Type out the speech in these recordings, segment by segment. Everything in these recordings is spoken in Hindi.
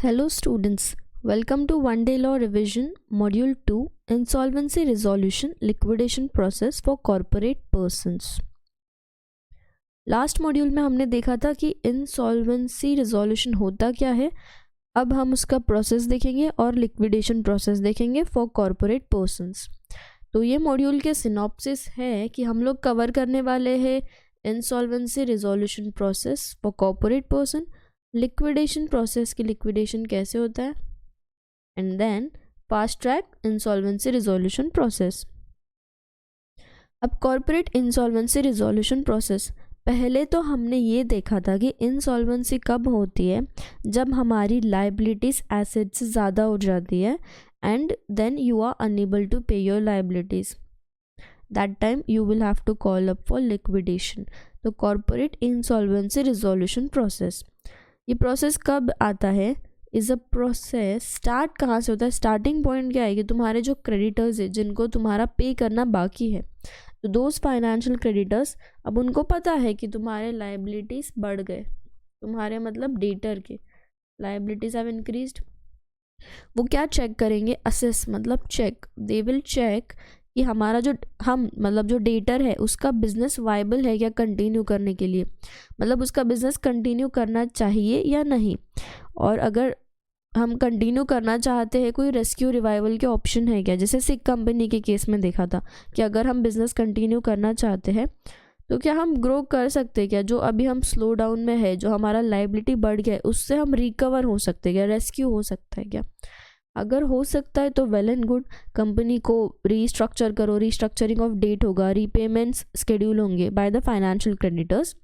Hello students, welcome to One Day Law Revision Module 2 Insolvency Resolution Liquidation Process for Corporate Persons। Last module में हमने देखा था कि इंसॉल्वेंसी रिजोल्यूशन होता क्या है। अब हम उसका प्रोसेस देखेंगे और लिक्विडेशन प्रोसेस देखेंगे फॉर कॉर्पोरेट पर्सन्स। तो ये मॉड्यूल के सिनॉप्सिस है कि हम लोग कवर करने वाले हैं insolvency resolution process for corporate person, liquidation process की लिक्विडेशन कैसे होता है, and then fast track insolvency resolution process. अब कॉर्पोरेट इंसॉल्वेंसी रिजोल्यूशन प्रोसेस, पहले तो हमने ये देखा था कि इंसॉल्वेंसी कब होती है, जब हमारी लाइबिलिटीज़ एसेट से ज़्यादा हो जाती है and then you are unable to pay your liabilities. That time you will have to call up for liquidation. तो कॉर्पोरेट इंसॉल्वेंसी रिजोल्यूशन प्रोसेस, ये प्रोसेस कब आता है, इज़ अ प्रोसेस स्टार्ट कहाँ से होता है। स्टार्टिंग पॉइंट क्या है कि तुम्हारे जो क्रेडिटर्स है जिनको तुम्हारा पे करना बाकी है, तो दोज फाइनेंशियल क्रेडिटर्स, अब उनको पता है कि तुम्हारे लाइबिलिटीज़ बढ़ गए, तुम्हारे मतलब डेटर के लाइबिलिटीज़ हैव इंक्रीज्ड। वो क्या चेक करेंगे, असेस मतलब चेक, दे विल चेक कि हमारा जो जो डेटर है उसका बिजनेस वाइबल है क्या कंटिन्यू करने के लिए, मतलब उसका बिजनेस कंटिन्यू करना चाहिए या नहीं। और अगर हम कंटिन्यू करना चाहते हैं, कोई रेस्क्यू रिवाइवल के ऑप्शन है क्या, जैसे सिक कंपनी के केस में देखा था कि अगर हम बिज़नेस कंटिन्यू करना चाहते हैं तो क्या हम ग्रो कर सकते हैं क्या, जो अभी हम स्लो डाउन में है, जो हमारा लाइबिलिटी बढ़ गया है उससे हम रिकवर हो सकते हैं क्या, रेस्क्यू हो सकता है क्या। अगर हो सकता है तो वेल एंड गुड, कंपनी को रीस्ट्रक्चर करो, रीस्ट्रक्चरिंग ऑफ डेट होगा, रीपेमेंट्स शेड्यूल होंगे बाय द फाइनेंशियल क्रेडिटर्स,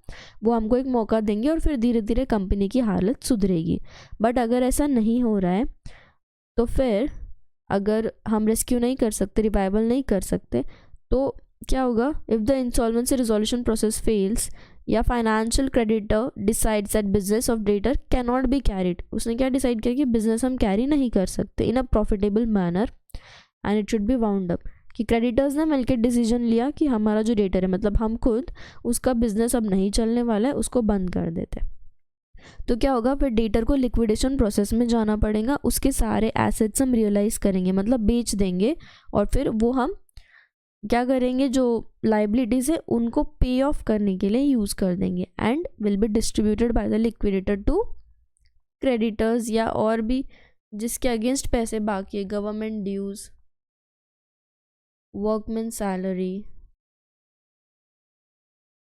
वो हमको एक मौका देंगे और फिर धीरे धीरे कंपनी की हालत सुधरेगी। बट अगर ऐसा नहीं हो रहा है तो फिर अगर हम रेस्क्यू नहीं कर सकते, रिवाइवल नहीं कर सकते, तो क्या होगा, if the insolvency resolution process fails या financial creditor decides that business of debtor can not be carried, उसने क्या डिसाइड किया कि बिजनेस हम कैरी नहीं कर सकते in a profitable manner and it should be wound up, कि क्रेडिटर्स ने मिलकर डिसीजन लिया कि हमारा जो डेटर है, मतलब हम खुद उसका बिजनेस अब नहीं चलने वाला है, उसको बंद कर देते। तो क्या होगा, फिर डेटर को लिक्विडेशन प्रोसेस में जाना पड़ेगा, उसके सारे एसेट्स हम रियलाइज करेंगे, मतलब बेच देंगे, और फिर वो हम क्या करेंगे, जो लाइबिलिटीज़ है उनको पे ऑफ करने के लिए यूज़ कर देंगे and will be distributed by the liquidator to creditors, या और भी जिसके अगेंस्ट पैसे बाकी है, government dues, workman salary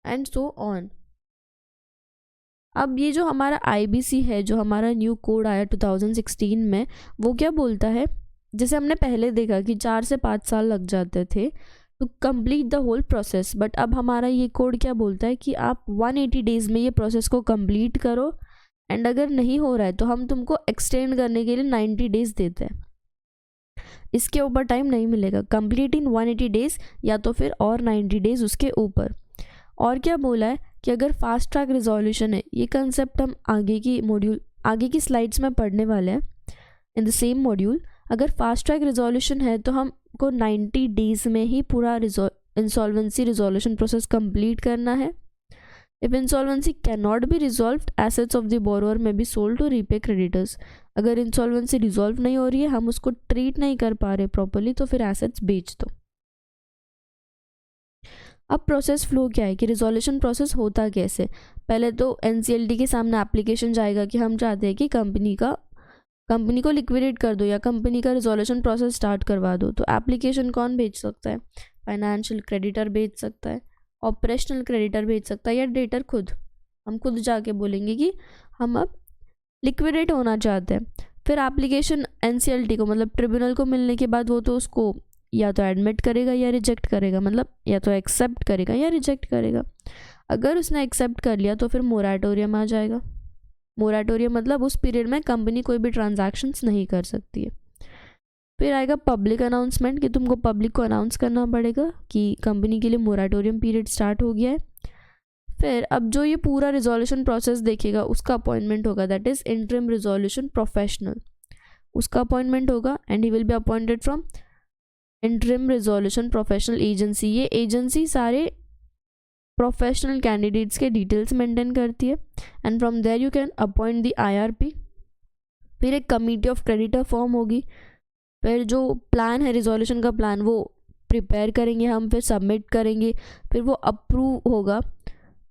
and so on. अब ये जो हमारा IBC है, जो हमारा न्यू कोड आया 2016 में, वो क्या बोलता है, जैसे हमने पहले देखा कि 4 से 5 साल लग जाते थे to complete the whole process, but अब हमारा ये कोड क्या बोलता है कि आप 180 डेज़ में ये प्रोसेस को कंप्लीट करो, एंड अगर नहीं हो रहा है तो हम तुमको एक्सटेंड करने के लिए 90 डेज़ देते हैं, इसके ऊपर टाइम नहीं मिलेगा, कंप्लीट इन 180 डेज़ या तो फिर और 90 डेज़ उसके ऊपर। और क्या बोला है कि अगर फास्ट ट्रैक रिजोल्यूशन है, ये कंसेप्ट हम आगे की स्लाइड्स में पढ़ने वाले हैं इन द सेम मॉड्यूल। अगर फास्ट ट्रैक रिजोल्यूशन है तो हमको 90 डेज़ में ही पूरा इंसॉल्वेंसी रिजोल्यूशन प्रोसेस कंप्लीट करना है। If insolvency can not be resolved, assets of the borrower may be sold to repay creditors. अगर इंसॉल्वेंसी रिजॉल्व नहीं हो रही है, हम उसको ट्रीट नहीं कर पा रहे प्रॉपरली, तो फिर एसेट्स बेच दो। अब प्रोसेस फ्लो क्या है कि रिजोल्यूशन प्रोसेस होता कैसे, पहले तो NCLT के सामने एप्लीकेशन जाएगा कि हम चाहते हैं कि कंपनी को लिक्विडेट कर दो या कंपनी का रिजोल्यूशन प्रोसेस स्टार्ट करवा दो। तो एप्लीकेशन कौन भेज सकता है, फाइनेंशियल क्रेडिटर भेज सकता है, ऑपरेशनल क्रेडिटर भेज सकता है, या डेटर खुद, हम खुद जाके बोलेंगे कि हम अब लिक्विडेट होना चाहते हैं। फिर एप्लीकेशन NCLT को, मतलब ट्रिब्यूनल को मिलने के बाद वो तो उसको या तो एडमिट करेगा या रिजेक्ट करेगा, मतलब या तो एक्सेप्ट करेगा या रिजेक्ट करेगा। अगर उसने एक्सेप्ट कर लिया तो फिर मोराटोरियम आ जाएगा। मोराटोरियम मतलब उस पीरियड में कंपनी कोई भी ट्रांजैक्शंस नहीं कर सकती है। फिर आएगा पब्लिक अनाउंसमेंट, कि तुमको पब्लिक को अनाउंस करना पड़ेगा कि कंपनी के लिए मोराटोरियम पीरियड स्टार्ट हो गया है। फिर अब जो ये पूरा रिजोल्यूशन प्रोसेस देखेगा उसका अपॉइंटमेंट होगा, that is interim resolution professional, उसका अपॉइंटमेंट होगा and he will be appointed from interim resolution professional agency. ये एजेंसी सारे प्रोफेशनल कैंडिडेट्स के डिटेल्स मेंटेन करती है and from there you can appoint the IRP। फिर एक कमिटी ऑफ क्रेडिटर फॉर्म होगी, फिर जो प्लान है रिजोल्यूशन का प्लान वो प्रिपेयर करेंगे हम, फिर सबमिट करेंगे, फिर वो अप्रूव होगा।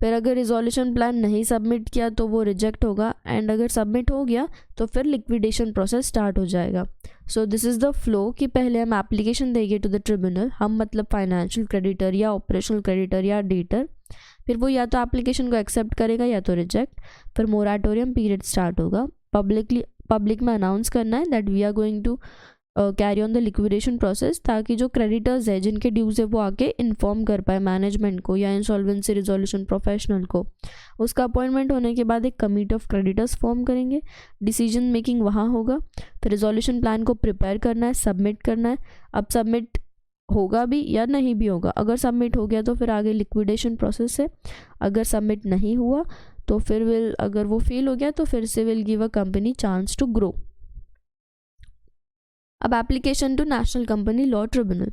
फिर अगर रिजोल्यूशन प्लान नहीं सबमिट किया तो वो रिजेक्ट होगा, एंड अगर सबमिट हो गया तो फिर लिक्विडेशन प्रोसेस स्टार्ट हो जाएगा। So this is the flow कि पहले हम एप्लीकेशन देंगे टू द ट्रिब्यूनल, हम मतलब फाइनेंशियल क्रेडिटर या ऑपरेशनल क्रेडिटर या डेटर, फिर वो या तो एप्लीकेशन को एक्सेप्ट करेगा या तो रिजेक्ट। फिर मोराटोरियम पीरियड स्टार्ट होगा, पब्लिक में अनाउंस करना है that we are going to carry on the liquidation process, ताकि जो क्रेडिटर्स है जिनके ड्यूज है वो आके इन्फॉर्म कर पाए मैनेजमेंट को या इंसॉल्वेंसी रिजोल्यूशन प्रोफेशनल को। उसका अपॉइंटमेंट होने के बाद एक कमिटी ऑफ क्रेडिटर्स फॉर्म करेंगे, डिसीजन मेकिंग वहाँ होगा। फिर रिजोल्यूशन प्लान को प्रिपेयर करना है, सबमिट करना है। अब सबमिट होगा भी या नहीं भी होगा, अगर सबमिट हो गया तो फिर आगे लिक्विडेशन प्रोसेस है, अगर सबमिट नहीं हुआ तो फिर अगर वो फेल हो गया तो फिर से will give a company chance to grow. अब application to National Company Law Tribunal,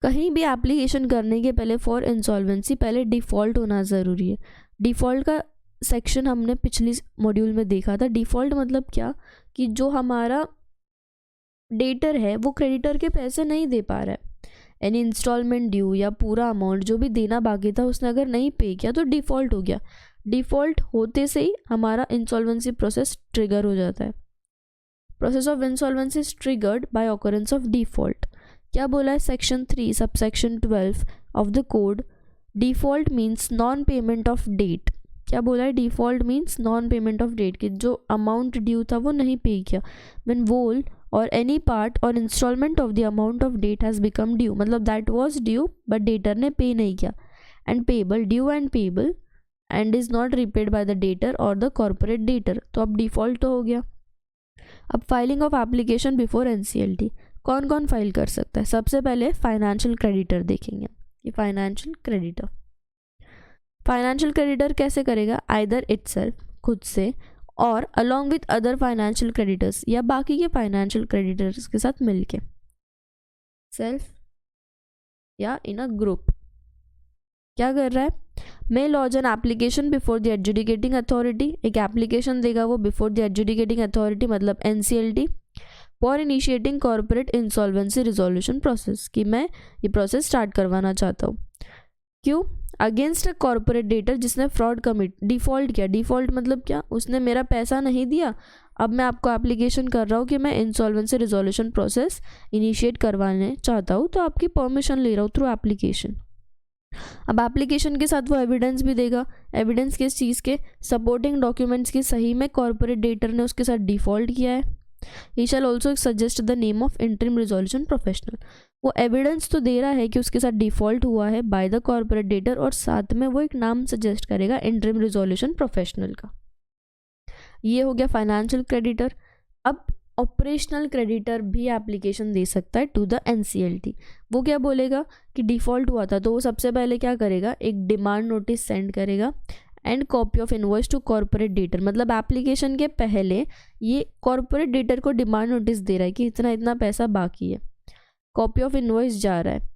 कहीं भी एप्लीकेशन करने के पहले फॉर इंसॉल्वेंसी पहले डिफ़ॉल्ट होना ज़रूरी है। डिफ़ॉल्ट का सेक्शन हमने पिछली मॉड्यूल में देखा था। डिफ़ॉल्ट मतलब क्या कि जो हमारा डेटर है वो क्रेडिटर के पैसे नहीं दे पा रहा है, एनी इंस्टॉलमेंट ड्यू या पूरा अमाउंट जो भी देना बाकी था उसने अगर नहीं पे किया तो डिफ़ॉल्ट हो गया। डिफ़ॉल्ट होते से ही हमारा इंसॉल्वेंसी प्रोसेस ट्रिगर हो जाता है। Process of insolvency is triggered by occurrence of default. क्या बोला है section 3 subsection 12 of the code, default means non payment of debt. क्या बोला है, default means non payment of debt, कि जो अमाउंट ड्यू था वो नहीं पे किया। When whole or any part or instalment of the amount of debt has become due, मतलब that was due but debtor ने पे नहीं किया, and payable, due and payable and is not repaid by the debtor or the corporate debtor, तो अब डिफ़ॉल्ट तो हो गया। अब filing of application before NCLT, कौन कौन फाइल कर सकता है? सबसे पहले फाइनेंशियल क्रेडिटर देखेंगे कि फाइनेंशियल क्रेडिटर कैसे करेगा, आइदर इटसेल्फ खुद से, और along with other financial creditors या बाकी के फाइनेंशियल क्रेडिटर्स के साथ मिलके, सेल्फ या इन अ ग्रुप। क्या कर रहा है, may launch an application before the adjudicating authority, एक एप्लीकेशन देगा वो बिफोर द एडजुडिकेटिंग अथॉरिटी मतलब NCLT, for initiating corporate insolvency resolution process, कि मैं ये प्रोसेस स्टार्ट करवाना चाहता हूँ। क्यों, अगेंस्ट अ कॉर्पोरेट डेटर जिसने फ्रॉड कमिट, डिफ़ॉल्ट किया। डिफ़ॉल्ट मतलब क्या, उसने मेरा पैसा नहीं दिया, अब मैं आपको एप्लीकेशन कर रहा हूँ कि मैं इंसॉल्वेंसी रिजोल्यूशन प्रोसेस इनिशिएट करवाने चाहता हूँ, तो आपकी परमिशन ले रहा हूँ थ्रू एप्लीकेशन। अब एप्लीकेशन के साथ वो एविडेंस भी देगा, एविडेंस किस चीज़ के, सपोर्टिंग डॉक्यूमेंट्स की, सही में कॉर्पोरेट डेटर ने उसके साथ डिफ़ॉल्ट किया है। He shall also suggest the name of interim resolution professional, वो एविडेंस तो दे रहा है कि उसके साथ डिफ़ॉल्ट हुआ है बाय द कॉर्पोरेट डेटर, और साथ में वो एक नाम सजेस्ट करेगा इंटरिम रिजोल्यूशन प्रोफेशनल का। ये हो गया फाइनेंशियल क्रेडिटर। अब ऑपरेशनल क्रेडिटर भी एप्लीकेशन दे सकता है टू द एनसीएलटी। वो क्या बोलेगा कि डिफ़ॉल्ट हुआ था, तो वो सबसे पहले क्या करेगा, एक डिमांड नोटिस सेंड करेगा and copy of invoice to corporate debtor, मतलब एप्लीकेशन के पहले ये कॉर्पोरेट डेटर को डिमांड नोटिस दे रहा है कि इतना इतना पैसा बाकी है, कॉपी ऑफ इनवॉइस जा रहा है।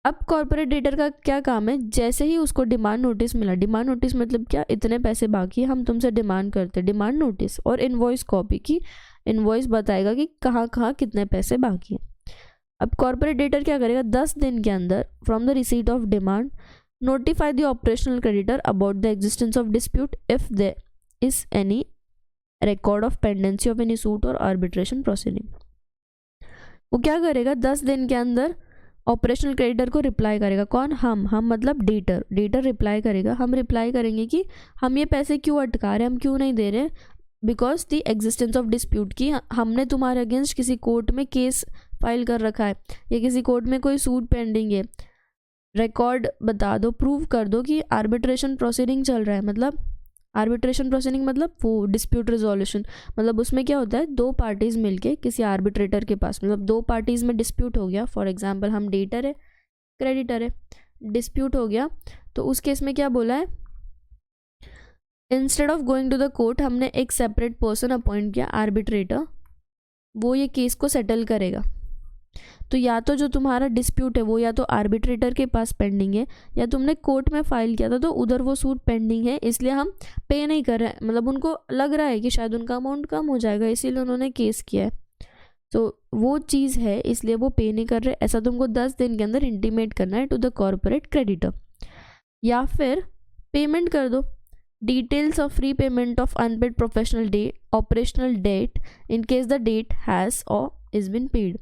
अब कॉर्पोरेट डेटर का क्या काम है, जैसे ही उसको डिमांड नोटिस मिला, डिमांड नोटिस मतलब क्या, इतने पैसे बाकी है, हम तुमसे डिमांड करते, डिमांड नोटिस और इनवॉइस कॉपी की, इनवॉइस बताएगा कि कहाँ कहाँ कितने पैसे बाकी हैं। अब कॉर्पोरेट डेटर क्या करेगा, 10 दिन के अंदर from the receipt of demand notify the operational creditor about the existence of dispute if there is any record of pendency of any suit or arbitration proceeding. वो क्या करेगा, 10 दिन के अंदर ऑपरेशनल क्रेडिटर को रिप्लाई करेगा। कौन, हम मतलब डेटर रिप्लाई करेगा। हम रिप्लाई करेंगे कि हम ये पैसे क्यों अटका रहे हैं, हम क्यों नहीं दे रहे, because the existence of dispute, की हमने तुम्हारे अगेंस्ट किसी कोर्ट में केस फाइल कर रखा है या किसी कोर्ट में कोई सूट पेंडिंग है, रिकॉर्ड बता दो, प्रूव कर दो कि आर्बिट्रेशन प्रोसीडिंग चल रहा है। मतलब आर्बिट्रेशन प्रोसीडिंग मतलब वो डिस्प्यूट रिजोल्यूशन, मतलब उसमें क्या होता है, दो पार्टीज़ मिलके किसी आर्बिट्रेटर के पास, मतलब दो पार्टीज़ में डिस्प्यूट हो गया, फॉर एग्जांपल हम डेटर है क्रेडिटर है, डिस्प्यूट हो गया, तो उस केस में क्या बोला है, instead of going to the court हमने एक सेपरेट पर्सन अपॉइंट किया, आर्बिट्रेटर, वो ये केस को सेटल करेगा। तो या तो जो तुम्हारा डिस्प्यूट है वो या तो आर्बिट्रेटर के पास पेंडिंग है, या तुमने कोर्ट में फाइल किया था तो उधर वो सूट पेंडिंग है, इसलिए हम पे नहीं कर रहे हैं, मतलब उनको लग रहा है कि शायद उनका अमाउंट कम हो जाएगा, इसीलिए उन्होंने केस किया है। तो वो चीज़ है, इसलिए वो पे नहीं कर रहे। ऐसा तुमको 10 दिन के अंदर इंटीमेट करना है टू द कॉर्पोरेट क्रेडिटर, या फिर पेमेंट कर दो। Details of free payment of unpaid professional day operational debt in case the debt has or is been paid.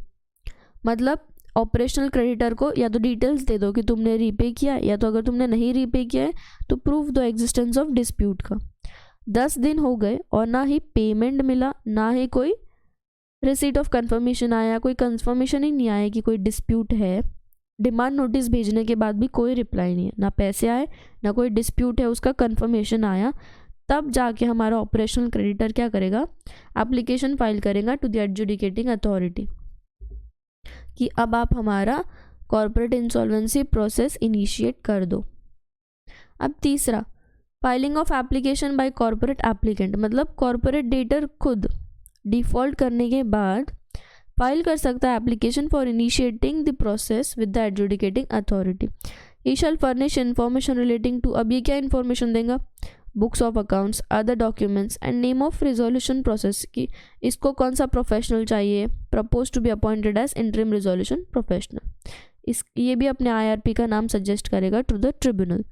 मतलब ऑपरेशनल क्रेडिटर को या तो डिटेल्स दे दो कि तुमने रीपे किया, या तो अगर तुमने नहीं रीपे किया है तो प्रूफ दो एग्जिस्टेंस ऑफ डिस्प्यूट का। 10 दिन हो गए और ना ही पेमेंट मिला, ना ही कोई रिसीट ऑफ कंफर्मेशन आया, कोई कंफर्मेशन ही नहीं आया कि कोई डिस्प्यूट है। डिमांड नोटिस भेजने के बाद भी कोई रिप्लाई नहीं है, ना पैसे आए ना कोई डिस्प्यूट है उसका कंफर्मेशन आया। तब जाके हमारा ऑपरेशनल क्रेडिटर क्या करेगा, एप्लीकेशन फाइल करेगा टू द एडजुडिकेटिंग अथॉरिटी कि अब आप हमारा कॉर्पोरेट इंसॉल्वेंसी प्रोसेस इनिशिएट कर दो। अब तीसरा, filing of application by corporate applicant, मतलब कॉर्पोरेट डेटर खुद डिफ़ॉल्ट करने के बाद फाइल कर सकता है application for initiating the process with the adjudicating authority. He shall furnish information relating to, अब ये क्या इन्फॉर्मेशन देगा, books of accounts, other documents and name of resolution process की इसको कौन सा प्रोफेशनल चाहिए, propose to be appointed as interim resolution professional. इस ये भी अपने IRP का नाम सजेस्ट करेगा टू द ट्रिब्यूनल।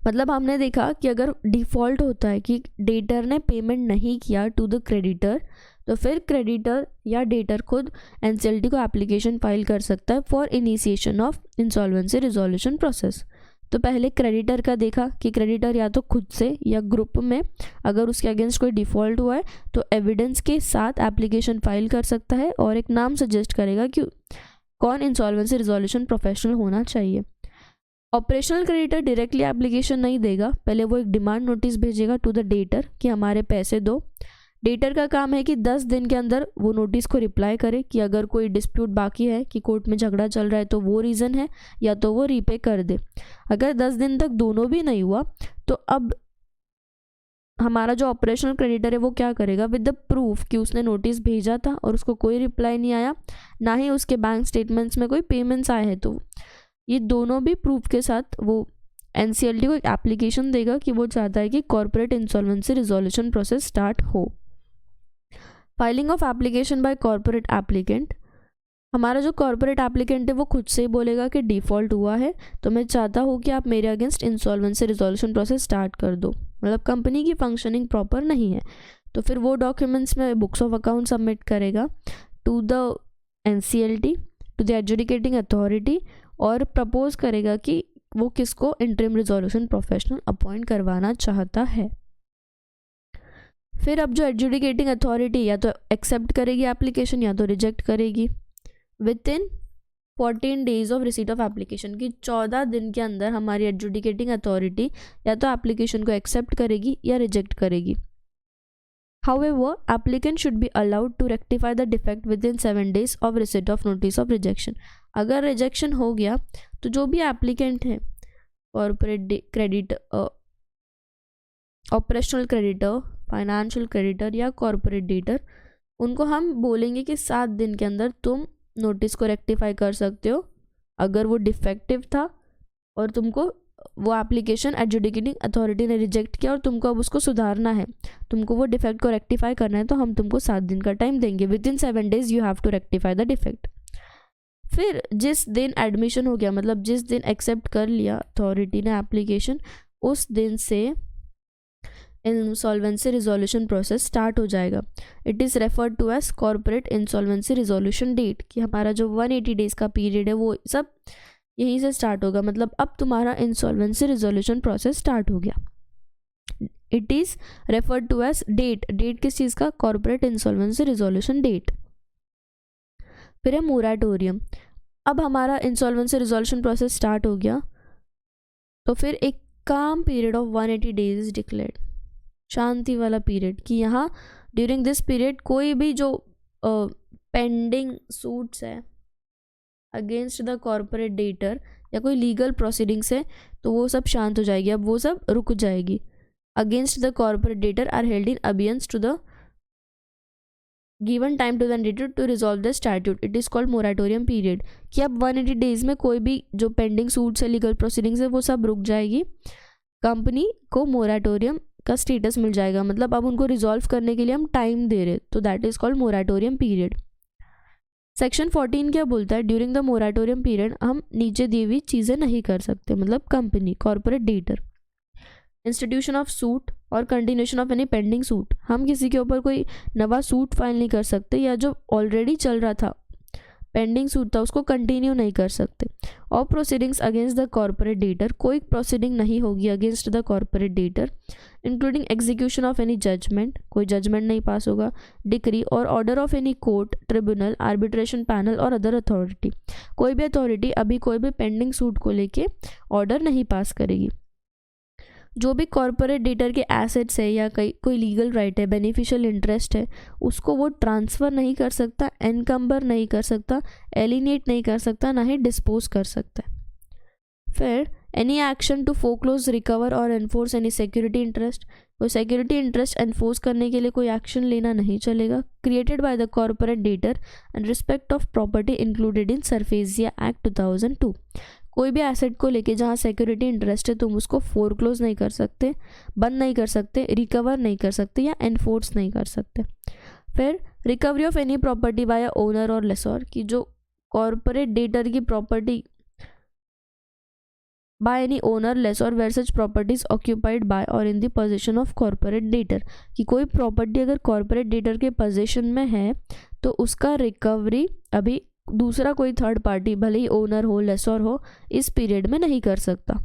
मतलब हमने देखा कि अगर डिफ़ॉल्ट होता है कि डेटर ने पेमेंट नहीं किया टू द क्रेडिटर, तो फिर क्रेडिटर या डेटर खुद NCLT को एप्लीकेशन फाइल कर सकता है for initiation of insolvency resolution process. तो पहले क्रेडिटर का देखा कि क्रेडिटर या तो खुद से या ग्रुप में अगर उसके अगेंस्ट कोई डिफ़ॉल्ट हुआ है तो एविडेंस के साथ एप्लीकेशन फाइल कर सकता है और एक नाम सजेस्ट करेगा कि कौन इंसॉल्वेंसी रिजोल्यूशन प्रोफेशनल होना चाहिए। ऑपरेशनल क्रेडिटर डायरेक्टली एप्लीकेशन नहीं देगा, पहले वो एक डिमांड नोटिस भेजेगा टू द डेटर कि हमारे पैसे दो। डेटर का काम है कि 10 दिन के अंदर वो नोटिस को रिप्लाई करे कि अगर कोई डिस्प्यूट बाकी है कि कोर्ट में झगड़ा चल रहा है तो वो रीज़न है, या तो वो रीपे कर दे। अगर 10 दिन तक दोनों भी नहीं हुआ तो अब हमारा जो ऑपरेशनल क्रेडिटर है वो क्या करेगा, विद द प्रूफ कि उसने नोटिस भेजा था और उसको कोई रिप्लाई नहीं आया, ना ही उसके बैंक स्टेटमेंट्स में कोई पेमेंट्स आए हैं, तो ये दोनों भी प्रूफ के साथ वो NCLT को एक एप्लीकेशन देगा कि वो चाहता है कि corporate insolvency resolution process start हो। Filing of application by corporate applicant, हमारा जो कॉर्पोरेट एप्लीकेंट है वो खुद से ही बोलेगा कि डिफ़ॉल्ट हुआ है तो मैं चाहता हूँ कि आप मेरे against insolvency resolution process start कर दो, मतलब कंपनी की फंक्शनिंग प्रॉपर नहीं है। तो फिर वो डॉक्यूमेंट्स में बुक्स ऑफ अकाउंट सबमिट करेगा to the NCLT, to the adjudicating authority, और प्रपोज करेगा कि वो किसको इंटरिम रिजोल्यूशन प्रोफेशनल अपॉइंट करवाना चाहता है। फिर अब जो एडजुडिकेटिंग अथॉरिटी या तो एक्सेप्ट करेगी एप्लीकेशन या तो रिजेक्ट करेगी। With in 14 days of receipt of application, की 14 दिन के अंदर हमारी एडजुडिकेटिंग अथॉरिटी या तो एप्लीकेशन को एक्सेप्ट करेगी या रिजेक्ट करेगी। However, applicant should be allowed to rectify the defect within 7 days of receipt of notice of rejection. अगर रिजेक्शन हो गया तो जो भी एप्लीकेंट है, corporate creditor, operational creditor, financial creditor या कॉर्पोरेट डेटर, उनको हम बोलेंगे कि 7 दिन के अंदर तुम नोटिस को रेक्टिफाई कर सकते हो अगर वो डिफेक्टिव था और तुमको वो एप्लीकेशन एडजुडिकेटिंग अथॉरिटी ने रिजेक्ट किया और तुमको अब उसको सुधारना है, तुमको वो डिफेक्ट को रेक्टिफाई करना है, तो हम तुमको 7 दिन का टाइम देंगे। Within 7 days you have to rectify the defect. फिर जिस दिन एडमिशन हो गया, मतलब जिस दिन एक्सेप्ट कर लिया अथॉरिटी ने एप्लीकेशन, उस दिन से इंसॉल्वेंसी रिजोल्यूशन प्रोसेस स्टार्ट हो जाएगा। It is referred to as corporate insolvency resolution date, कि हमारा जो 180 डेज़ का पीरियड है वो सब यहीं से स्टार्ट होगा। मतलब अब तुम्हारा इंसॉल्वेंसी रिजोल्यूशन प्रोसेस स्टार्ट हो गया। It is referred to as date, date किस चीज़ का, कॉर्पोरेट इंसॉल्वेंसी रिजोल्यूशन डेट। फिर है मोराटोरियम। अब हमारा इंसॉल्वेंसी रिजोल्यूशन प्रोसेस स्टार्ट हो गया तो फिर एक calm period of 180 days is declared, शांति वाला पीरियड, कि यहाँ ड्यूरिंग दिस पीरियड कोई भी जो पेंडिंग सूट्स है अगेंस्ट द कॉर्पोरेट डेटर या कोई लीगल प्रोसीडिंग्स है तो वो सब शांत हो जाएगी, अब वो सब रुक जाएगी। Against the corporate debtor are held in abeyance to the given time to the entity to resolve the statute, it is called moratorium period, कि अब 180 डेज में कोई भी जो पेंडिंग सूट्स है, लीगल प्रोसीडिंग्स है, वो सब रुक जाएगी, कंपनी को मोराटोरियम का स्टेटस मिल जाएगा, मतलब अब उनको रिजॉल्व करने के लिए हम टाइम दे रहे, तो that is called moratorium period. Section 14 क्या बोलता है, ड्यूरिंग द मोराटोरियम पीरियड हम नीचे दी हुई चीज़ें नहीं कर सकते, मतलब company, corporate debtor, institution of suit or continuation of any pending suit, हम किसी के ऊपर कोई नवा सूट फाइल नहीं कर सकते, या जो ऑलरेडी चल रहा था पेंडिंग सूट था उसको कंटिन्यू नहीं कर सकते। और proceedings against the corporate debtor, कोई प्रोसीडिंग नहीं होगी against the corporate debtor, including execution of any judgment, कोई जजमेंट नहीं पास होगा, decree or order of any court, tribunal, arbitration panel or other authority, कोई भी अथॉरिटी अभी कोई भी पेंडिंग सूट को लेके ऑर्डर नहीं पास करेगी। जो भी कॉर्पोरेट डेटर के एसेट्स है या कोई लीगल राइट है, बेनिफिशियल इंटरेस्ट है, उसको वो ट्रांसफ़र नहीं कर सकता, एनकम्बर नहीं कर सकता, एलिनेट नहीं कर सकता, ना ही डिस्पोज कर सकता है। फिर any action to foreclose, recover or enforce any security interest, कोई सिक्योरिटी इंटरेस्ट एनफोर्स करने के लिए कोई एक्शन लेना नहीं चलेगा, created by the corporate debtor and respect of property included in SARFAESI act 2002, कोई भी एसेट को लेके जहाँ सिक्योरिटी इंटरेस्ट है तुम उसको फोरक्लोज नहीं कर सकते, बंद नहीं कर सकते, रिकवर नहीं कर सकते या एनफोर्स नहीं कर सकते। फिर recovery of any property by owner or lessor, की जो कॉर्पोरेट डेटर की property by any owner, lessor where such properties occupied by or in the position of corporate debtor, कि कोई प्रॉपर्टी अगर कॉर्पोरेट डेटर के पोजीशन में है तो उसका रिकवरी अभी दूसरा कोई थर्ड पार्टी, भले ही ओनर हो, लेसोर हो, इस पीरियड में नहीं कर सकता।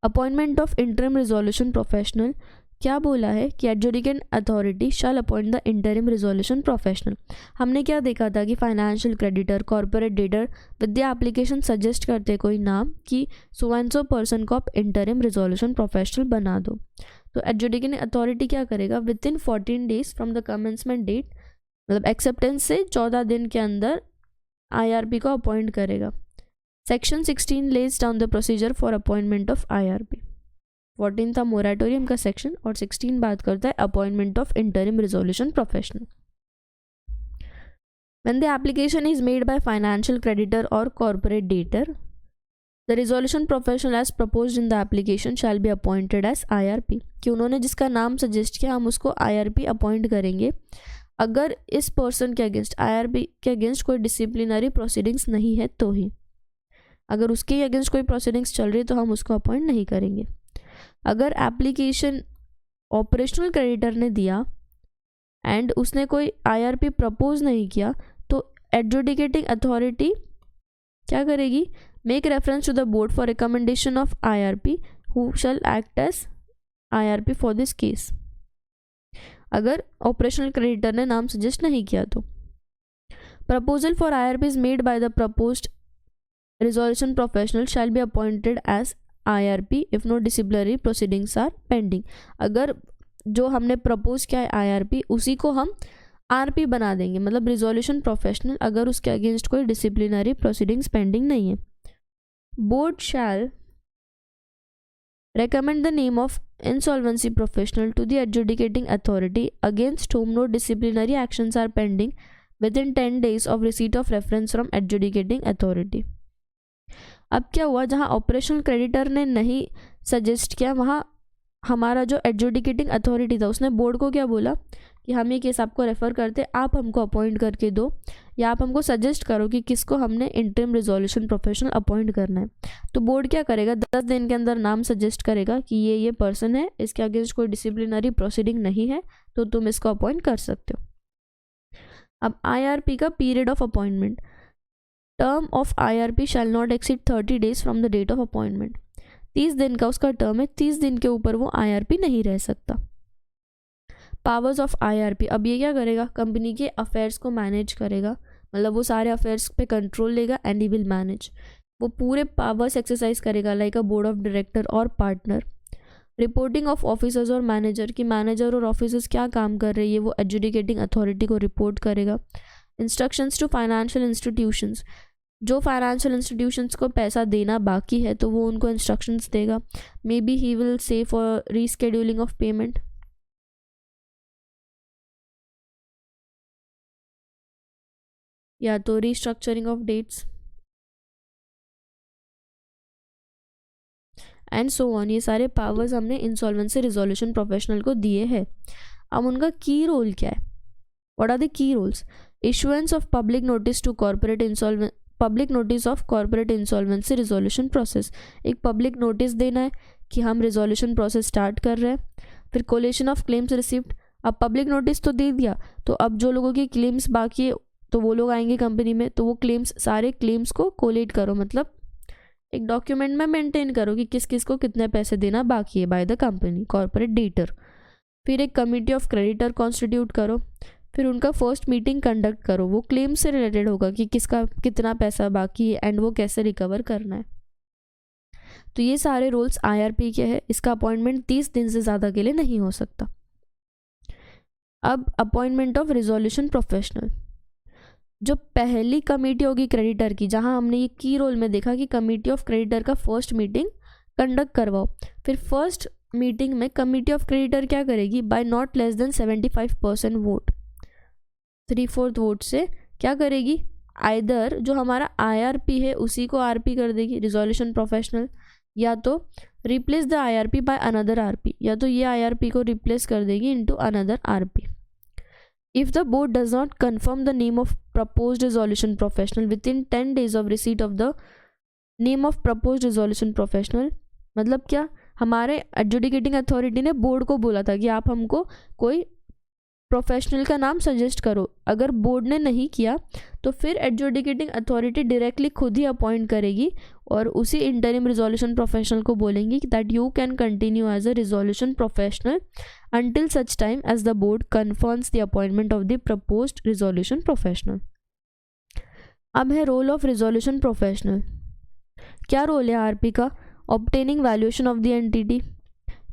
Appointment of interim resolution professional, क्या बोला है कि adjudicant authority shall appoint the interim resolution professional. हमने क्या देखा था कि financial creditor, corporate debtor with the application suggest करते कोई नाम कि सो एंड सो पर्सन को आप इंटरिम रिजोल्यूशन प्रोफेशनल बना दो, तो एडजुडिकेंट अथॉरिटी क्या करेगा, within 14 days from the commencement date, मतलब एक्सेप्टेंस से 14 दिन के अंदर IRP को अपॉइंट करेगा। Section 16 lays down the procedure for appointment of IRP। 14 था मोराटोरियम का सेक्शन और 16 बात करता है appointment of interim resolution professional. When the application is made by financial creditor or corporate debtor, the resolution professional as proposed in the application shall be appointed as IRP, कि उन्होंने जिसका नाम सजेस्ट किया हम उसको IRP अपॉइंट करेंगे अगर इस पर्सन के अगेंस्ट, IRP के अगेंस्ट कोई डिसिप्लिनरी प्रोसीडिंग्स नहीं है तो ही, अगर उसके अगेंस्ट कोई प्रोसीडिंग्स चल रही है तो हम उसको अपॉइंट नहीं करेंगे। अगर एप्लीकेशन ऑपरेशनल क्रेडिटर ने दिया एंड उसने कोई IRP प्रपोज नहीं किया तो एडजुडिकेटिंग अथॉरिटी क्या करेगी, make reference to the board for recommendation of IRP who shall act as IRP for this case, अगर ऑपरेशनल क्रेडिटर ने नाम सजेस्ट नहीं किया तो। Proposal for IRP is made by the proposed resolution professional shall be appointed as IRP if no disciplinary proceedings are pending, अगर जो हमने प्रपोज किया है IRP उसी को हम RP बना देंगे, मतलब रिजोल्यूशन प्रोफेशनल, अगर उसके अगेंस्ट कोई डिसिप्लिनरी प्रोसीडिंग्स पेंडिंग नहीं है। Board shall recommend the name of insolvency professional to the adjudicating authority against whom no disciplinary actions are pending within 10 days of receipt of reference from adjudicating authority। अब क्या हुआ, जहाँ ऑपरेशनल क्रेडिटर ने नहीं सजेस्ट किया वहाँ हमारा जो एडजुडिकेटिंग अथॉरिटी था उसने बोर्ड को क्या बोला कि हम ये केस आपको रेफ़र करते, आप हमको अपॉइंट करके दो या आप हमको सजेस्ट करो कि किसको हमने इंटरिम रिजोल्यूशन प्रोफेशनल अपॉइंट करना है। तो बोर्ड क्या करेगा, 10 दिन के अंदर नाम सजेस्ट करेगा कि ये पर्सन है, इसके अगेंस्ट कोई डिसिप्लिनरी प्रोसीडिंग नहीं है तो तुम इसको अपॉइंट कर सकते हो। अब IRP का period of appointment, term of IRP shall not exceed 30 days from the date of appointment, 30 दिन का उसका टर्म है, 30 दिन के ऊपर वो IRP नहीं रह सकता। पावर्स ऑफ IRP, अब ये क्या करेगा, कंपनी के अफेयर्स को मैनेज करेगा, मतलब वो सारे अफेयर्स पे कंट्रोल लेगा एंड ही विल मैनेज, वो पूरे पावर्स एक्सरसाइज करेगा like a board of director और पार्टनर। रिपोर्टिंग ऑफ ऑफिसर्स और मैनेजर, की मैनेजर और ऑफिसर्स क्या काम कर रहे हैं ये वो एडजुडिकेटिंग अथॉरिटी को रिपोर्ट करेगा। इंस्ट्रक्शंस टू फाइनेंशियल इंस्टीट्यूशंस, जो फाइनेंशियल इंस्टीट्यूशंस को पैसा देना बाकी है तो वो उनको इंस्ट्रक्शंस देगा, may be he will say for rescheduling of payment. या तो restructuring of debts and so on. ये सारे पावर्स हमने इंसॉल्वेंसी रिजोल्यूशन प्रोफेशनल को दिए हैं। अब उनका की रोल क्या है? What are the key roles? Issuance of public notice to corporate public notice of corporate insolvency resolution process. एक पब्लिक नोटिस देना है कि हम रिजोल्यूशन प्रोसेस स्टार्ट कर रहे हैं। फिर कोलेशन ऑफ क्लेम्स रिसीव्ड। अब पब्लिक नोटिस तो दे दिया, तो अब जो लोगों की क्लेम्स बाकी है तो वो लोग आएंगे कंपनी में, तो वो क्लेम्स, सारे क्लेम्स को कोलेट करो, मतलब एक डॉक्यूमेंट में मेंटेन करो कि किस किस को कितने पैसे देना बाकी है by the company corporate debtor. फिर एक कमिटी ऑफ क्रेडिटर कॉन्स्टिट्यूट करो। फिर उनका फर्स्ट मीटिंग कंडक्ट करो, वो क्लेम से रिलेटेड होगा कि किसका कितना पैसा बाकी है एंड वो कैसे रिकवर करना है। तो ये सारे रूल्स आईआरपी के हैं। इसका अपॉइंटमेंट 30 दिन से ज़्यादा के लिए नहीं हो सकता। अब अपॉइंटमेंट ऑफ रिजोल्यूशन प्रोफेशनल। जो पहली कमेटी होगी क्रेडिटर की, जहां हमने ये की रोल में देखा कि कमेटी ऑफ क्रेडिटर का फर्स्ट मीटिंग कंडक्ट करवाओ। फिर फर्स्ट मीटिंग में कमेटी ऑफ क्रेडिटर क्या करेगी? By not less than 75% vote, 3/4 vote से क्या करेगी? आइदर जो हमारा आईआरपी है उसी को आरपी कर देगी, रिजोल्यूशन प्रोफेशनल, या तो replace the IRP by another RP, या तो ये आईआरपी को रिप्लेस कर देगी into another RP. If the board does not confirm the name of proposed resolution professional within 10 days of receipt of the name of proposed resolution professional, मतलब क्या? हमारे एडजुडिकेटिंग अथॉरिटी ने बोर्ड को बोला था कि आप हमको कोई प्रोफेशनल का नाम सजेस्ट करो। अगर बोर्ड ने नहीं किया तो फिर एडजुडिकेटिंग अथॉरिटी डायरेक्टली खुद ही अपॉइंट करेगी और उसी इंटरिम रिजोल्यूशन प्रोफेशनल को बोलेंगी that you can continue as a resolution professional until such time as the board confirms the appointment of the proposed resolution professional। अब है रोल ऑफ रिजोल्यूशन प्रोफेशनल। क्या रोल है आरपी का? Obtaining valuation of the entity,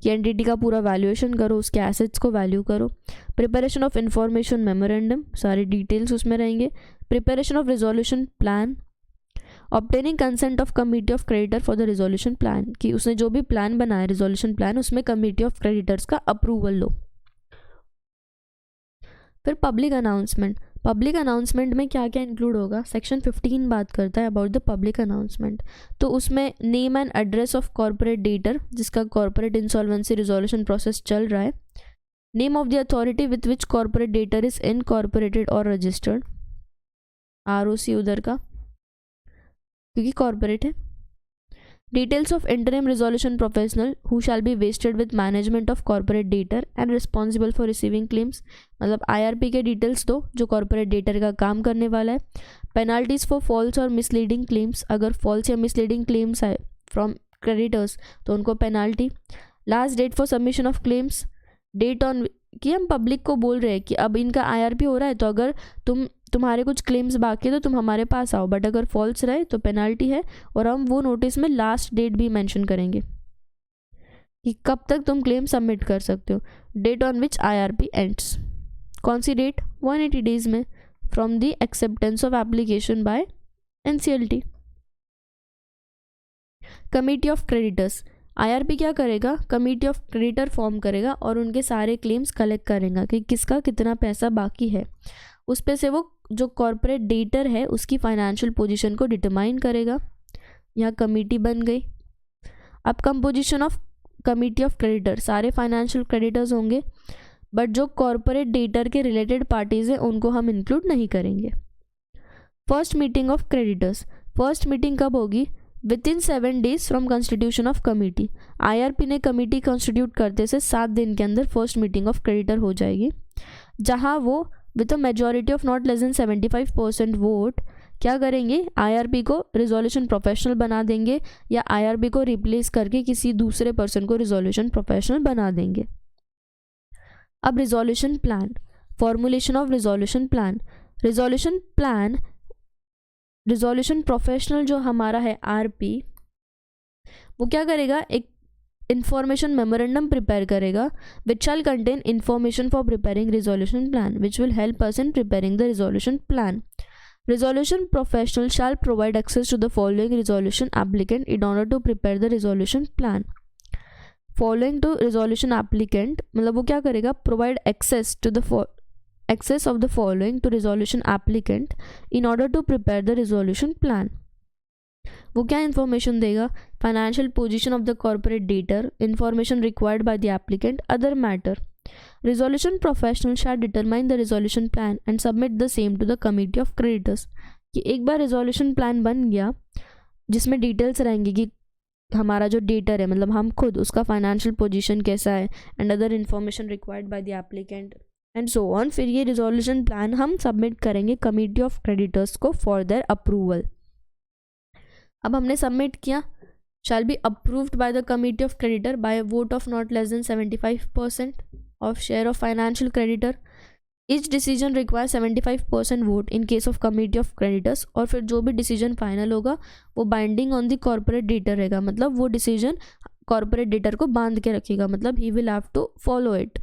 कि एंटिटी का पूरा वैल्यूएशन करो, उसके एसेट्स को वैल्यू करो। प्रिपरेशन ऑफ इंफॉर्मेशन मेमोरेंडम, सारी डिटेल्स उसमें रहेंगे। Preparation of resolution plan, obtaining consent of committee of creditor for the resolution plan, कि उसने जो भी प्लान बनाया रिजोल्यूशन प्लान, उसमें कमिटी ऑफ क्रेडिटर्स का अप्रूवल लो। फिर पब्लिक अनाउंसमेंट। पब्लिक अनाउंसमेंट में क्या क्या इंक्लूड होगा? सेक्शन 15 बात करता है अबाउट द पब्लिक अनाउंसमेंट। तो उसमें name and address of corporate debtor जिसका कॉर्पोरेट इंसॉल्वेंसी रिजोल्यूशन प्रोसेस चल रहा है, name of the authority with which corporate debtor is incorporated और रजिस्टर्ड, आरओसी उधर का क्योंकि कॉर्पोरेट है। Details of interim resolution professional who shall be wasted with management of corporate debtor and responsible for receiving claims, मतलब आईआरपी के डिटेल्स दो जो कॉर्पोरेट डेटर का काम करने वाला है। पेनाल्टीज फॉर फॉल्स और मिसलीडिंग क्लेम्स, अगर फॉल्स या मिसलीडिंग क्लेम्स आए फ्रॉम क्रेडिटर्स तो उनको penalty. Last date for submission of claims, date on कि हम पब्लिक को बोल रहे हैं कि अब इनका आईआरपी हो रहा है तो अगर तुम्हारे कुछ क्लेम्स बाकी है तो तुम हमारे पास आओ, बट अगर फॉल्स रहे तो पेनाल्टी है। और हम वो नोटिस में लास्ट डेट भी मेंशन करेंगे कि कब तक तुम क्लेम सबमिट कर सकते हो। Date on which IRP ends, कौन सी डेट? 180 डेज में from the acceptance of application by NCLT. Committee of creditors, IRP क्या करेगा? कमिटी ऑफ क्रेडिटर फॉर्म करेगा और उनके सारे क्लेम्स कलेक्ट करेगा कि किसका कितना पैसा बाकी है। उस पे से वो जो कॉर्पोरेट डेटर है उसकी फाइनेंशियल पोजीशन को डिटरमाइन करेगा। यहाँ कमेटी बन गई। अब composition of committee of creditor, सारे फाइनेंशियल क्रेडिटर्स होंगे बट जो कॉर्पोरेट डेटर के रिलेटेड पार्टीज हैं उनको हम इंक्लूड नहीं करेंगे। First meeting of creditors, first meeting कब होगी? With in 7 days from constitution of committee. IRP ने कमिटी कॉन्स्टिट्यूट करते से 7 दिन के अंदर फर्स्ट मीटिंग ऑफ क्रेडिटर हो जाएगी, जहाँ वो with a majority of not less than 75% vote क्या करेंगे? आईआरपी को रिजोल्यूशन प्रोफेशनल बना देंगे या आईआरपी को रिप्लेस करके किसी दूसरे पर्सन को रिजोल्यूशन प्रोफेशनल बना देंगे। अब resolution plan, formulation of resolution plan. Resolution professional जो हमारा है आरपी, वो क्या करेगा? एक इंफॉर्मेशन मेमोरेंडम प्रिपेयर करेगा which shall contain information for preparing resolution plan which will help us in preparing the resolution plan. Resolution professional shall provide access to the following resolution applicant in order to prepare the resolution plan. Following to resolution applicant मतलब वो क्या करेगा? Provide access to the access of the following to resolution applicant in order to prepare the resolution plan. वो क्या इन्फॉर्मेशन देगा? Financial position of the corporate debtor, information required by the applicant, other matter. Resolution professional shall determine the resolution plan and submit the same to the committee of creditors. कि एक बार रिजोल्यूशन प्लान बन गया जिसमें डिटेल्स रहेंगी कि हमारा जो डेटर है, मतलब हम खुद, उसका फाइनेंशियल पोजीशन कैसा है and other information required by the applicant and so on. फिर ये रिजोल्यूशन प्लान हम सबमिट करेंगे कमिटी ऑफ क्रेडिटर्स को फॉर देयर अप्रूवल. अब हमने सबमिट किया, shall be approved by the committee of creditor by vote of not less than 75% of share of financial creditor. Each decision require 75% vote in case of committee of creditors. और फिर जो भी डिसीजन फाइनल होगा वो binding on the corporate debtor रहेगा, मतलब वो डिसीजन कॉर्पोरेट डेटर को बांध के रखेगा, मतलब he will have to follow it.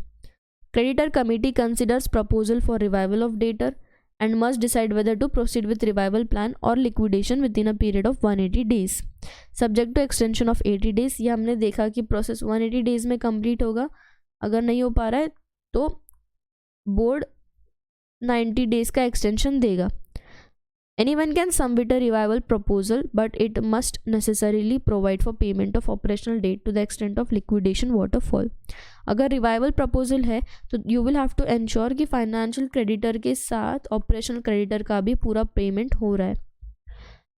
Creditor committee considers proposal for revival of debtor and must decide whether to proceed with revival plan or liquidation within a period of 180 days subject to extension of 80 days. ये हमने देखा कि प्रोसेस 180 days में कंप्लीट होगा. अगर नहीं हो पा रहा है तो बोर्ड 90 days का एक्सटेंशन देगा. Anyone can submit a revival proposal, but it must necessarily provide for payment of operational debt to the extent of liquidation waterfall. अगर रिवाइवल प्रपोजल है तो you will have to ensure कि फाइनेंशियल क्रेडिटर के साथ ऑपरेशनल क्रेडिटर का भी पूरा पेमेंट हो रहा है.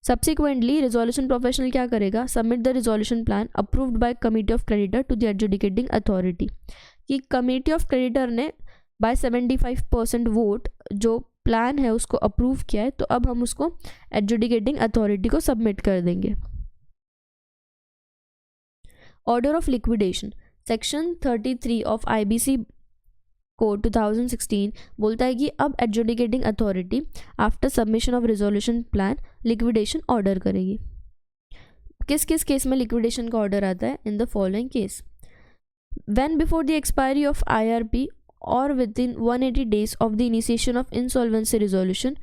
सब्सिक्वेंटली रिजोल्यूशन प्रोफेशनल क्या करेगा? Submit the resolution plan approved by committee of creditor to the adjudicating authority. कि कमिटी ऑफ क्रेडिटर ने बाय 75% वोट जो प्लान है उसको अप्रूव किया है, तो अब हम उसको एडजुडिकेटिंग अथॉरिटी को सबमिट कर देंगे. Order of liquidation. Section 33 of IBC code 2016 बोलता है कि अब adjudicating authority after submission of resolution plan liquidation order करेगी. किस किस केस में लिक्विडेशन का ऑर्डर आता है? In the following case. When before the expiry of IRP or within 180 days of the initiation of insolvency resolution,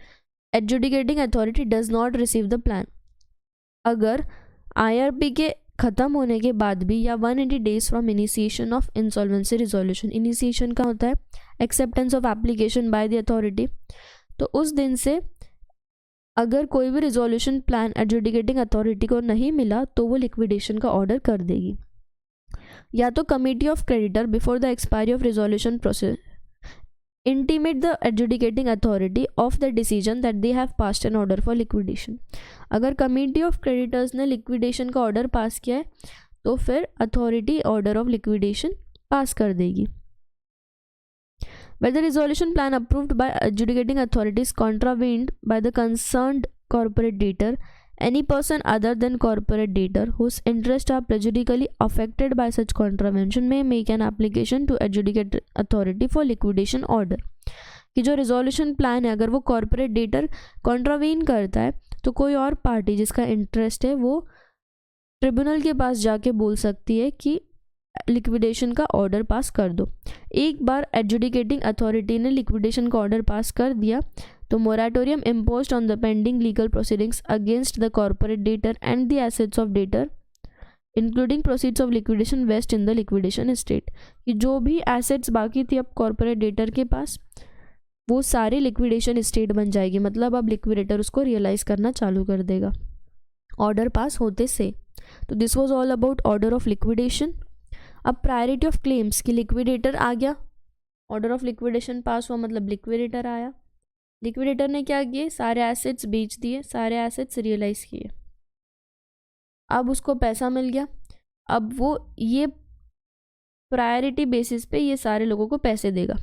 adjudicating authority does not receive the plan. अगर IRP के ख़त्म होने के बाद भी या 180 days from initiation of insolvency resolution, initiation का होता है acceptance of application by the authority, तो उस दिन से अगर कोई भी resolution plan adjudicating authority को नहीं मिला तो वो liquidation का order कर देगी. या तो committee of creditor before the expiry of resolution process intimate the adjudicating authority of the decision that they have passed an order for liquidation. अगर कमिटी ऑफ क्रेडिटर्स ने लिक्विडेशन का ऑर्डर पास किया है तो फिर authority order of liquidation pass कर देगी. Whether resolution plan approved by adjudicating authorities contravened by the concerned corporate debtor, any person other than corporate debtor whose interests are prejudicially affected by such contravention may make an application to adjudicate authority for liquidation order. कि जो resolution plan है अगर वो corporate debtor contravene करता है तो कोई और पार्टी जिसका इंटरेस्ट है वो ट्रिब्यूनल के पास जाके बोल सकती है कि लिक्विडेशन का ऑर्डर पास कर दो. एक बार एडजुडिकेटिंग अथॉरिटी ने लिक्विडेशन का ऑर्डर पास कर दिया तो moratorium imposed on the pending legal proceedings against the corporate debtor and the assets of debtor including proceeds of liquidation vest in the liquidation state. कि जो भी एसेट्स बाकी थी अब कॉर्पोरेट डेटर के पास वो सारे लिक्विडेशन स्टेट बन जाएगी, मतलब अब लिक्विडेटर उसको रियलाइज करना चालू कर देगा ऑर्डर पास होते से. तो this was all about order of liquidation. अब प्रायोरिटी ऑफ क्लेम्स की लिक्विडेटर आ गया, ऑर्डर ऑफ लिक्विडेशन पास हुआ मतलब लिक्विडेटर आया. लिक्विडेटर ने क्या किए? सारे एसेट्स बेच दिए, सारे एसेट्स रियलाइज किए. अब उसको पैसा मिल गया. अब वो ये प्रायोरिटी बेसिस पे ये सारे लोगों को पैसे देगा.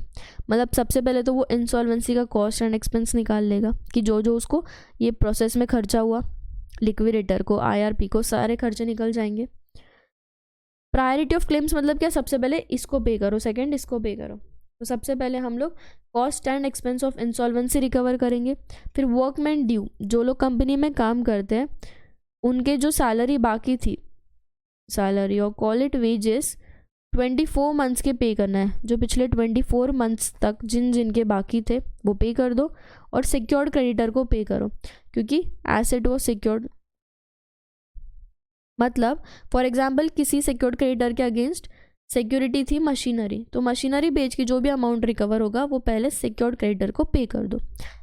मतलब सबसे पहले तो वो इंसॉल्वेंसी का कॉस्ट एंड एक्सपेंस निकाल लेगा कि जो जो उसको ये प्रोसेस में खर्चा हुआ, लिक्विडेटर को, IRP को सारे खर्चे निकल जाएंगे. प्रायोरिटी ऑफ क्लेम्स मतलब क्या? सबसे पहले इसको पे करो, सेकंड इसको पे करो. तो सबसे पहले हम लोग cost and expense of insolvency recover करेंगे. फिर वर्कमैन ड्यू, जो लोग कंपनी में काम करते हैं उनके जो सैलरी बाकी थी, सैलरी और कॉल इट वेजेस 24 मंथ्स के पे करना है. जो पिछले 24 मंथ्स तक जिन जिनके बाकी थे वो पे कर दो. और सिक्योर्ड क्रेडिटर को पे करो क्योंकि एसेट वो सिक्योर्ड. मतलब फॉर एग्जाम्पल किसी सिक्योर्ड क्रेडिटर के अगेंस्ट सिक्योरिटी थी मशीनरी, तो मशीनरी बेच के जो भी अमाउंट रिकवर होगा वो पहले सिक्योर्ड क्रेडिटर को पे कर दो।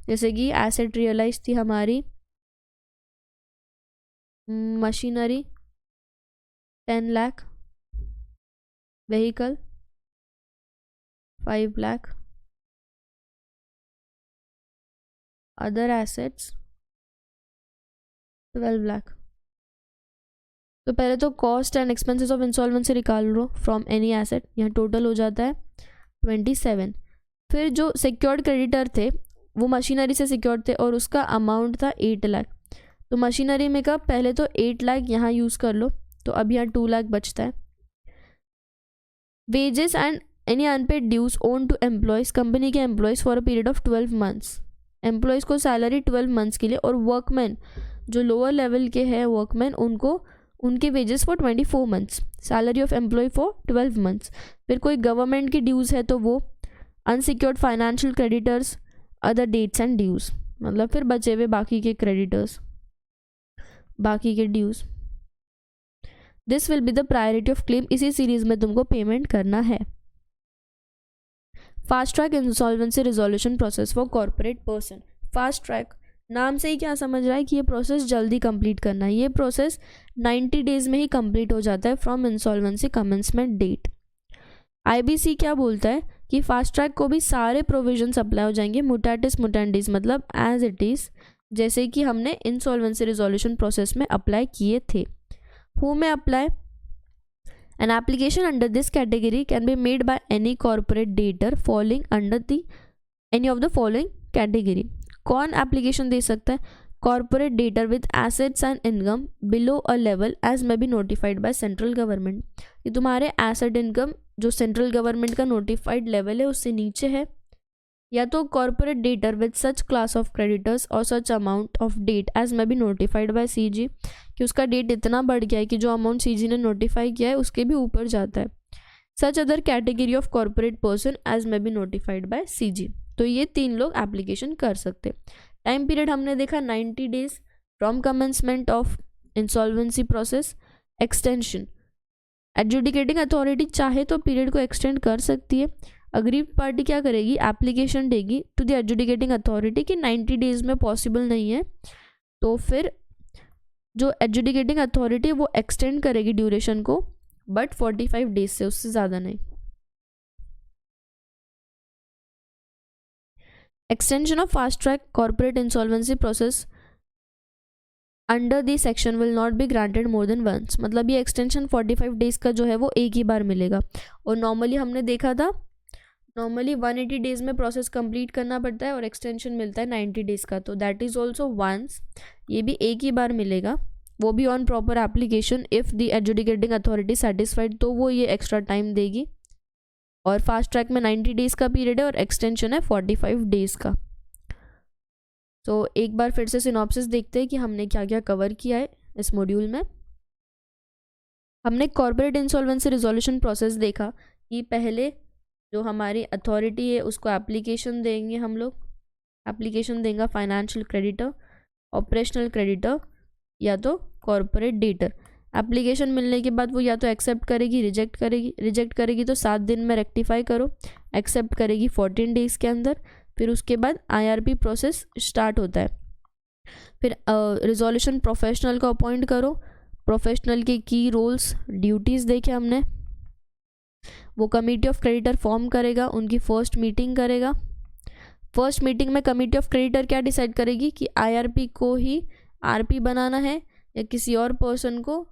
जैसे कि एसेट रियलाइज थी हमारी machinery 10 lakh, vehicle 5 lakh, other assets 12 lakh. तो पहले तो cost and expenses of insolvency निकाल लो फ्रॉम एनी एसेट, यहाँ टोटल हो जाता है 27। फिर जो सिक्योर्ड क्रेडिटर थे वो मशीनरी से सिक्योर्ड थे और उसका अमाउंट था 8 लाख। तो मशीनरी में का पहले तो 8 लाख यहाँ यूज़ कर लो, तो अब यहाँ 2 लाख बचता है। Wages and any unpaid dues owed to employees, company के employees for a period of 12 months, employees को सैलरी 12 मंथ्स के लिए, और वर्कमैन जो लोअर लेवल के हैं वर्कमैन उनको उनके wages for 24 months, salary of employee for 12 months. फिर कोई गवर्नमेंट की ड्यूज़ है तो वो unsecured financial creditors, other debts and dues, मतलब फिर बचे हुए बाकी के क्रेडिटर्स, बाकी के dues. This will be the priority of claim, इसी सीरीज में तुमको पेमेंट करना है। Fast track insolvency resolution process for corporate person. Fast track नाम से ही क्या समझ रहा है कि ये प्रोसेस जल्दी कंप्लीट करना है। ये प्रोसेस 90 डेज में ही कंप्लीट हो जाता है from insolvency commencement date. IBC क्या बोलता है कि फास्ट ट्रैक को भी सारे प्रोविजंस अप्लाई हो जाएंगे मुटाटिस मुटेंडिस, मतलब एज इट इज़, जैसे कि हमने इंसॉल्वेंसी रिजोल्यूशन प्रोसेस में अप्लाई किए थे। Who may apply? An application under this category can be made by any corporate debtor falling under the any of the following category. कौन एप्लीकेशन दे सकता है? Corporate debtor with assets and income below a level as may be notified by central government. ये तुम्हारे एसेट इनकम जो सेंट्रल गवर्नमेंट का नोटिफाइड लेवल है उससे नीचे है, या तो corporate debtor with such class of creditors और such amount of debt as may be notified by CG, कि उसका डेट इतना बढ़ गया है कि जो अमाउंट सीजी ने नोटिफाई किया है उसके भी ऊपर जाता है। Such other category of corporate person as may be notified by CG. तो ये 3 लोग एप्लीकेशन कर सकते। टाइम पीरियड हमने देखा 90 days from commencement of insolvency process. Extension, adjudicating authority चाहे तो पीरियड को एक्सटेंड कर सकती है। अग्रीव्ड पार्टी क्या करेगी? एप्लीकेशन देगी टू द एडजुडिकेटिंग अथॉरिटी कि 90 डेज में पॉसिबल नहीं है, तो फिर जो एडजुडिकेटिंग अथॉरिटी वो एक्सटेंड करेगी ड्यूरेशन को, बट 45 डेज से, उससे ज़्यादा नहीं। Extension of fast track corporate insolvency process under the section will not be granted more than once, मतलब ये एक्सटेंशन 45 डेज का जो है वो एक ही बार मिलेगा। और नॉर्मली हमने देखा था नॉर्मली 180 डेज में प्रोसेस कंप्लीट करना पड़ता है और एक्सटेंशन मिलता है 90 डेज का, तो दैट इज़ ऑल्सो वंस, ये भी एक ही बार मिलेगा, वो भी on proper application if the adjudicating authority satisfied, तो वो ये एक्स्ट्रा टाइम देगी। और फास्ट ट्रैक में 90 डेज़ का पीरियड है और एक्सटेंशन है 45 डेज़ का। तो एक बार फिर से सिनॉप्सिस देखते हैं कि हमने क्या क्या कवर किया है इस मॉड्यूल में। हमने कॉर्पोरेट इंसॉल्वेंसी रिजोल्यूशन प्रोसेस देखा कि पहले जो हमारी अथॉरिटी है उसको एप्लीकेशन देंगे, हम लोग एप्लीकेशन देंगे फाइनेंशियल क्रेडिटर, ऑपरेशनल क्रेडिटर या तो कॉर्पोरेट डेटर। एप्लीकेशन मिलने के बाद वो या तो एक्सेप्ट करेगी, रिजेक्ट करेगी तो 7 दिन में रेक्टिफाई करो, एक्सेप्ट करेगी 14 डेज़ के अंदर, फिर उसके बाद आईआरपी प्रोसेस स्टार्ट होता है। फिर रिजोल्यूशन प्रोफेशनल को अपॉइंट करो, प्रोफेशनल के की रोल्स ड्यूटीज़ देखे हमने। वो कमेटी ऑफ क्रेडिटर फॉर्म करेगा, उनकी फर्स्ट मीटिंग करेगा। फर्स्ट मीटिंग में कमेटी ऑफ क्रेडिटर क्या डिसाइड करेगी कि आईआरपी को ही आरपी बनाना है या किसी और पर्सन को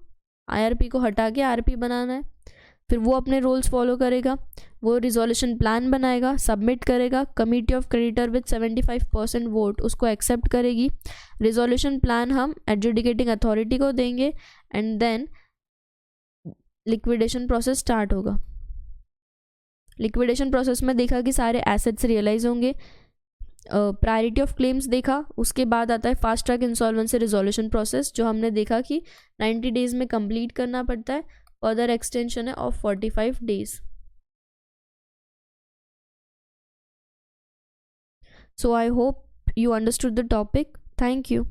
आईआरपी को हटा के आरपी बनाना है। फिर वो अपने रूल्स फॉलो करेगा, वो रिजोल्यूशन प्लान बनाएगा, सबमिट करेगा। Committee of creditor with 75% vote उसको एक्सेप्ट करेगी। रिजोल्यूशन प्लान हम एडजुडिकेटिंग अथॉरिटी को देंगे and then liquidation process start होगा। लिक्विडेशन प्रोसेस में देखा कि सारे एसेट्स रियलाइज होंगे। प्रायोरिटी ऑफ क्लेम्स देखा, उसके बाद आता है fast track insolvency resolution process, जो हमने देखा कि 90 डेज़ में कंप्लीट करना पड़ता है। फर्दर एक्सटेंशन है of 45 days. So I hope you understood the topic. Thank you.